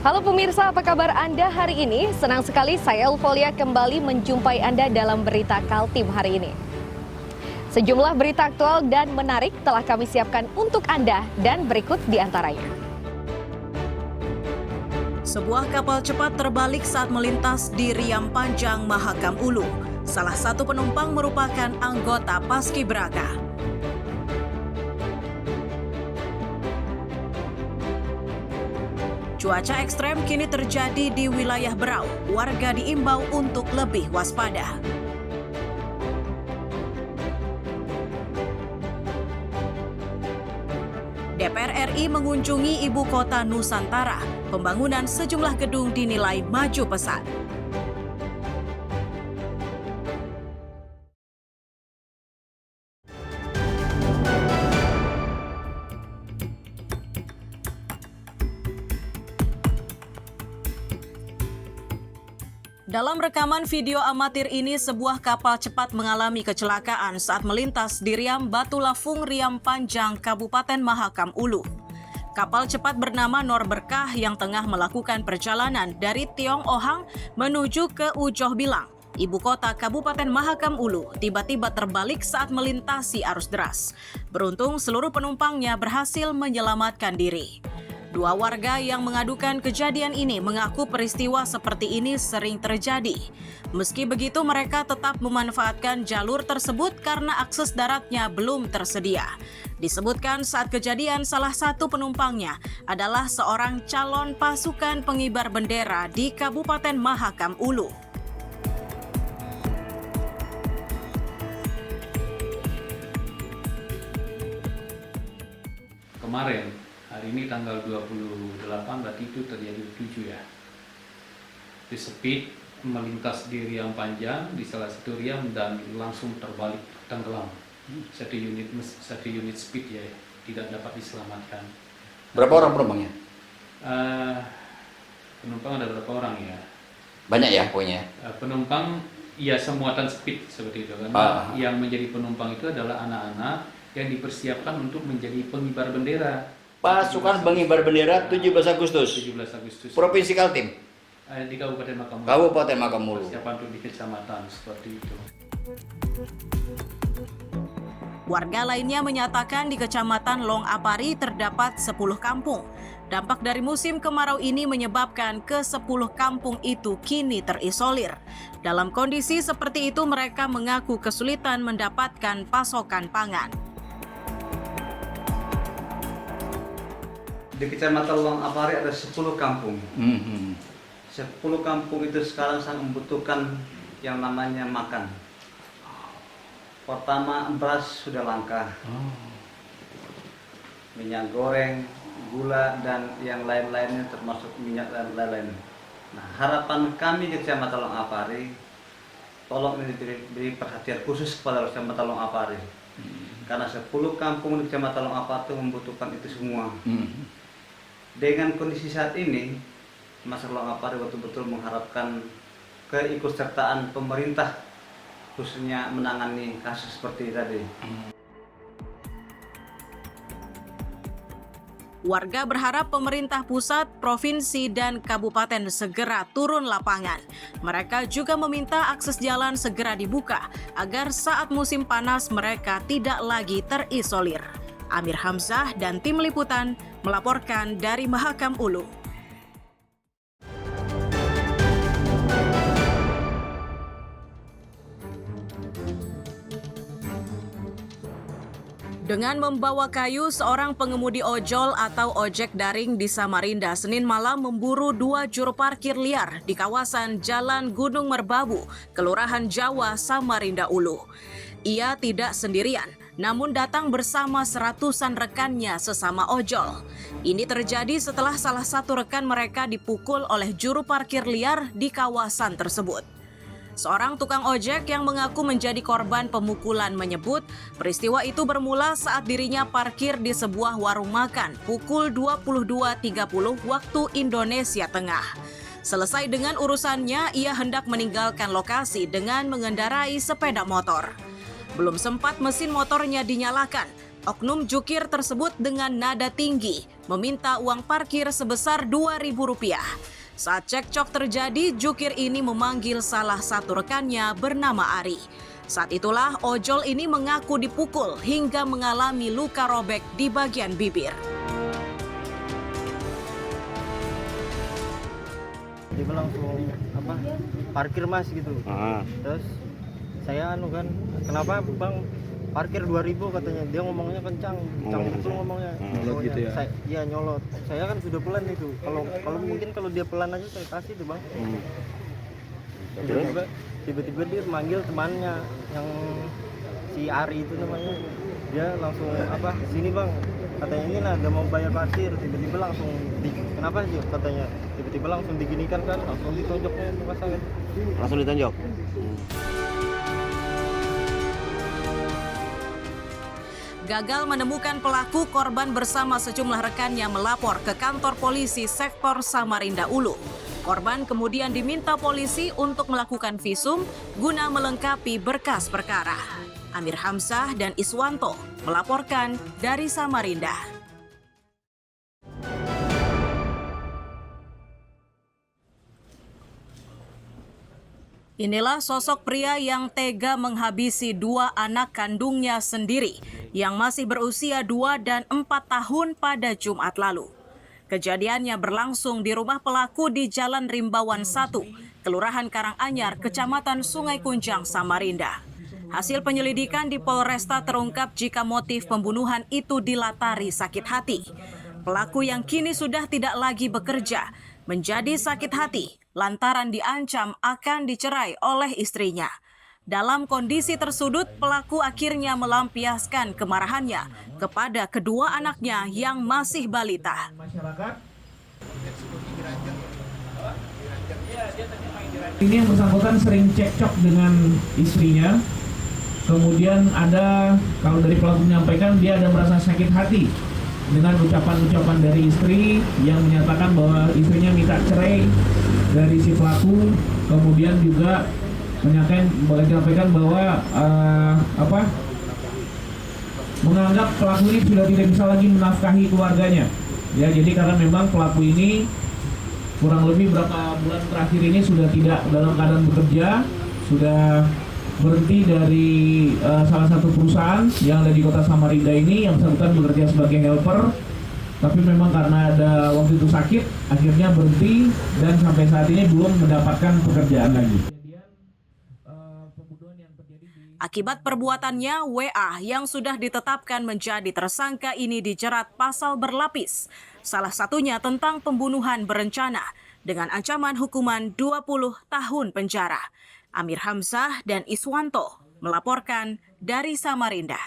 Halo pemirsa, apa kabar Anda hari ini? Senang sekali saya Ulfolia kembali menjumpai Anda dalam berita Kaltim hari ini. Sejumlah berita aktual dan menarik telah kami siapkan untuk Anda dan berikut di antaranya. Sebuah kapal cepat terbalik saat melintas di Riam Panjang, Mahakam Ulu. Salah satu penumpang merupakan anggota Paskibraka. Cuaca ekstrem kini terjadi di wilayah Berau. Warga diimbau untuk lebih waspada. DPR RI mengunjungi ibu kota Nusantara. Pembangunan sejumlah gedung dinilai maju pesat. Dalam rekaman video amatir ini, sebuah kapal cepat mengalami kecelakaan saat melintas di Riam Batu Lafung, Riam Panjang, Kabupaten Mahakam Ulu. Kapal cepat bernama Nor Berkah yang tengah melakukan perjalanan dari Tiong Ohang menuju ke Ujoh Bilang, ibu kota Kabupaten Mahakam Ulu, tiba-tiba terbalik saat melintasi arus deras. Beruntung seluruh penumpangnya berhasil menyelamatkan diri. Dua warga yang mengadukan kejadian ini mengaku peristiwa seperti ini sering terjadi. Meski begitu, mereka tetap memanfaatkan jalur tersebut karena akses daratnya belum tersedia. Disebutkan saat kejadian salah satu penumpangnya adalah seorang calon pasukan pengibar bendera di Kabupaten Mahakam Ulu. Kemarin, hari ini tanggal 28, berarti itu terjadi 7 ya. Di speed melintas di Riam Panjang, di salah satu Riam dan langsung terbalik tenggelam. Satu unit speed ya, tidak dapat diselamatkan. Berapa orang penumpangnya? Penumpang ada berapa orang ya? Banyak ya pokoknya? Penumpang ya semuatan speed seperti itu. Karena yang menjadi penumpang itu adalah anak-anak yang dipersiapkan untuk menjadi pengibar bendera. Pasukan pengibar bendera 17 Agustus. 17 Agustus. Provinsi Kaltim. Di Kabupaten Mahakam Ulu. Kabupaten Mahakam Ulu. Persiapan untuk di kecamatan seperti itu. Warga lainnya menyatakan di Kecamatan Long Apari terdapat 10 kampung. Dampak dari musim kemarau ini menyebabkan ke-10 kampung itu kini terisolir. Dalam kondisi seperti itu, mereka mengaku kesulitan mendapatkan pasokan pangan. Di Kecamatan Long Apari ada 10 kampung. 10 kampung itu sekarang sangat membutuhkan yang namanya makan. Pertama, beras sudah langka. Minyak goreng, gula, dan yang lain-lainnya termasuk minyak dan lain-lain. Nah, harapan kami di Kecamatan Long Apari, tolong ini diberi perhatian khusus kepada Kecamatan Long Apari. Karena 10 kampung di Kecamatan Long Apari itu membutuhkan itu semua. Dengan kondisi saat ini, Masyarakat Long Apari betul-betul mengharapkan keikutsertaan pemerintah khususnya menangani kasus seperti tadi. Warga berharap pemerintah pusat, provinsi, dan kabupaten segera turun lapangan. Mereka juga meminta akses jalan segera dibuka agar saat musim panas mereka tidak lagi terisolir. Amir Hamzah dan tim liputan melaporkan dari Mahakam Ulu. Dengan membawa kayu, seorang pengemudi ojol atau ojek daring di Samarinda Senin malam memburu 2 juru parkir liar di kawasan Jalan Gunung Merbabu, Kelurahan Jawa, Samarinda Ulu. Ia tidak sendirian, namun datang bersama seratusan rekannya sesama ojol. Ini terjadi setelah salah satu rekan mereka dipukul oleh juru parkir liar di kawasan tersebut. Seorang tukang ojek yang mengaku menjadi korban pemukulan menyebut peristiwa itu bermula saat dirinya parkir di sebuah warung makan pukul 22.30 waktu Indonesia Tengah. Selesai dengan urusannya, ia hendak meninggalkan lokasi dengan mengendarai sepeda motor. Belum sempat mesin motornya dinyalakan, Oknum jukir tersebut dengan nada tinggi meminta uang parkir sebesar Rp2.000. Saat cekcok terjadi, jukir ini memanggil salah satu rekannya bernama Ari. Saat itulah ojol ini mengaku dipukul hingga mengalami luka robek di bagian bibir. Dia langsung parkir mas gitu. Terus saya kenapa bang parkir 2.000 katanya. Dia ngomongnya kencang betul ngomongnya. Nyolot gitu ya? Iya nyolot. Saya kan sudah pelan itu. Kalau mungkin kalau dia pelan aja saya kasih tuh bang. Tiba-tiba dia manggil temannya yang si Ari itu namanya. Dia langsung sini bang. Katanya ini ada mau bayar parkir. Tiba-tiba langsung kenapa sih katanya. Tiba-tiba langsung diginikan kan. Langsung ditonjoknya muka saya. Langsung ditonjok. Gagal menemukan pelaku, korban bersama sejumlah rekannya melapor ke kantor polisi sektor Samarinda Ulu. Korban kemudian diminta polisi untuk melakukan visum guna melengkapi berkas perkara. Amir Hamzah dan Iswanto melaporkan dari Samarinda. Inilah sosok pria yang tega menghabisi 2 anak kandungnya sendiri yang masih berusia 2 dan 4 tahun pada Jumat lalu. Kejadiannya berlangsung di rumah pelaku di Jalan Rimbawan 1, Kelurahan Karanganyar, Kecamatan Sungai Kunjang, Samarinda. Hasil penyelidikan di Polresta terungkap jika motif pembunuhan itu dilatari sakit hati. Pelaku yang kini sudah tidak lagi bekerja menjadi sakit hati lantaran diancam akan dicerai oleh istrinya. Dalam kondisi tersudut, pelaku akhirnya melampiaskan kemarahannya kepada kedua anaknya yang masih balita. Ini yang bersangkutan sering cekcok dengan istrinya. Kemudian ada, kalau dari pelaku menyampaikan, dia ada merasa sakit hati dengan ucapan-ucapan dari istri yang menyatakan bahwa istrinya minta cerai dari si pelaku. Kemudian juga menyampaikan bahwa menganggap pelaku ini sudah tidak bisa lagi menafkahi keluarganya. Ya, jadi karena memang pelaku ini kurang lebih berapa bulan terakhir ini sudah tidak dalam keadaan bekerja, sudah berhenti dari salah satu perusahaan yang ada di kota Samarinda ini, yang bersangkutan bekerja sebagai helper. Tapi memang karena ada waktu itu sakit, akhirnya berhenti dan sampai saat ini belum mendapatkan pekerjaan lagi. Akibat perbuatannya, WA yang sudah ditetapkan menjadi tersangka ini dijerat pasal berlapis. Salah satunya tentang pembunuhan berencana dengan ancaman hukuman 20 tahun penjara. Amir Hamzah dan Iswanto melaporkan dari Samarinda.